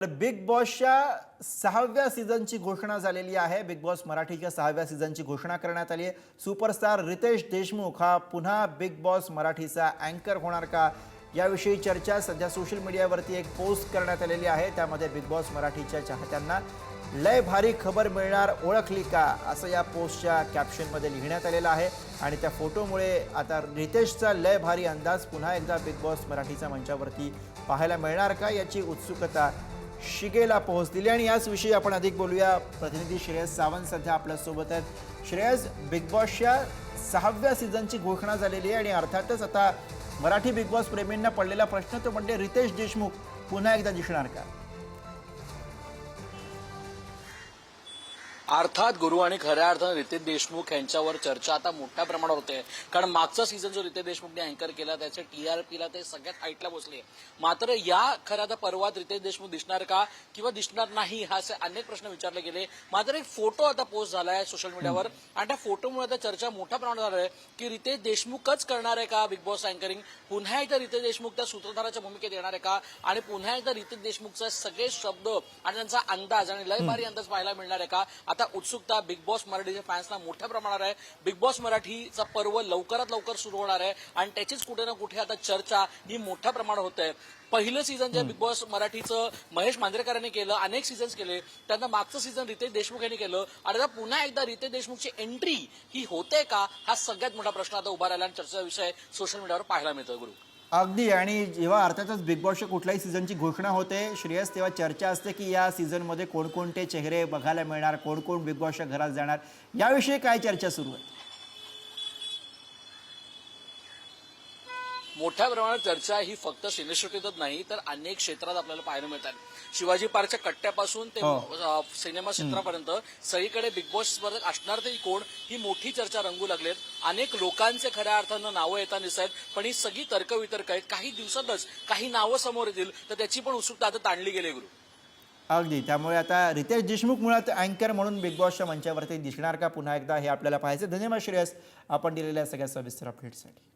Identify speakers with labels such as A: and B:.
A: Big बॉसच्या 6व्या सीझनची घोषणा झालेली आहे। बिग बॉस मराठीच्या 6व्या सीझनची घोषणा करण्यात आली आहे। सुपरस्टार रितेश देशमुख हा पुन्हा बिग बॉस मराठीचा अँकर होणार का, याविषयी चर्चा सध्या सोशल मीडियावरती एक पोस्ट करण्यात आलेली आहे। त्यामध्ये बिग बॉस मराठीच्या चाहत्यांना लय भारी खबर मिळणार, ओळखली का, असं या पोस्टच्या कॅप्शनमध्ये लिहिण्यात आलेलं आहे। आणि त्या फोटोमुळे आता रितेशचा लय भारी अंदाज पुन्हा एकदा बिग बॉस मराठीच्या मंचावरती पाहायला मिळणार का, याची उत्सुकता शिगेला पोहोचलेली। आणि याच विषयी आपण अधिक बोलूया। प्रतिनिधी श्रेयस सावंत सध्या आपल्या सोबत आहेत। श्रेयस, बिग बॉसच्या 6व्या सीझनची घोषणा झालेली आहे आणि अर्थातच आता मराठी बिग बॉस प्रेमींना पडलेला प्रश्न तो म्हणजे रितेश देशमुख पुन्हा एकदा दिसणार का?
B: अर्थात गुरु आणि खऱ्या अर्थानं रितेश देशमुख यांच्यावर चर्चा आता मोठ्या प्रमाणावर होते, कारण मागचा सीझन जो रितेश देशमुखने अँकर केला त्याचे टीआरपीला ते सगळ्यात हाईटला बसले। मात्र या खऱ्या आता पर्वात रितेश देशमुख दिसणार का किंवा दिसणार नाही, हा असे अनेक प्रश्न विचारले गेले। मात्र एक फोटो आता पोस्ट झालाय सोशल मीडियावर आणि त्या फोटोमुळे आता चर्चा मोठ्या प्रमाणात झाली आहे की रितेश देशमुखच करणार आहे का बिग बॉस अँकरिंग, पुन्हा एकदा रितेश देशमुख त्या सूत्रधाराच्या भूमिकेत येणार आहे का, आणि पुन्हा एकदा रितेश देशमुखचे सगळे शब्द आणि त्यांचा अंदाज आणि लय भारी अंदाज पाहायला मिळणार आहे का। आता उत्सुकता बिग बॉस मराठीच्या फॅन्सना मोठ्या प्रमाणावर आहे। बिग बॉस मराठीचा पर्व लवकरात लवकर सुरू होणार आहे आणि त्याचीच कुठे ना कुठे आता चर्चा ही मोठ्या प्रमाणात होत आहे। पहिलं सीझन जे बिग बॉस मराठीचं महेश मांजरेकर यांनी केलं, अनेक सीझन्स केले, त्यांना मागचं सीझन रितेश देशमुख यांनी केलं आणि आता पुन्हा एकदा रितेश देशमुखची एंट्री ही होते का, हा सगळ्यात मोठा प्रश्न आता उभा राहिला आणि चर्चेचा विषय सोशल मीडियावर पाहायला मिळतोय गुरु।
A: अगदी। आणि जेव्हा अर्थातच बिग बॉसच्या कुठल्याही सीझनची घोषणा होते श्रेयस, तेव्हा चर्चा असते की या सीझनमध्ये कोणकोणते चेहरे बघायला मिळणार, कोण कोण बिग बॉसच्या घरात जाणार, याविषयी काय चर्चा सुरू आहे?
B: मोठ्या प्रमाणात चर्चा ही फक्त सिनेसृष्टीतच नाही तर अनेक क्षेत्रात आपल्याला पाहायला मिळतात। शिवाजी पार्कच्या कट्ट्यापासून ते सिनेमा क्षेत्रापर्यंत सगळीकडे बिग बॉस स्पर्धक असणार तरी कोण, ही मोठी चर्चा रंगू लागलेत। अनेक लोकांचे खऱ्या अर्थानं नावं येताना दिसत आहेत, पण ही सगळी तर्कवितर्क आहेत। काही दिवसातच काही नावं समोर येतील तर त्याची पण उत्सुकता आता ताणली गेली गुरु।
A: अगदी। त्यामुळे आता रितेश देशमुख मुळात अँकर म्हणून बिग बॉसच्या मंचावरती दिसणार का पुन्हा एकदा, हे आपल्याला पाहायचं। धन्यवाद श्रेयस, आपण दिलेल्या सगळ्या सविस्तर अपडेटसाठी।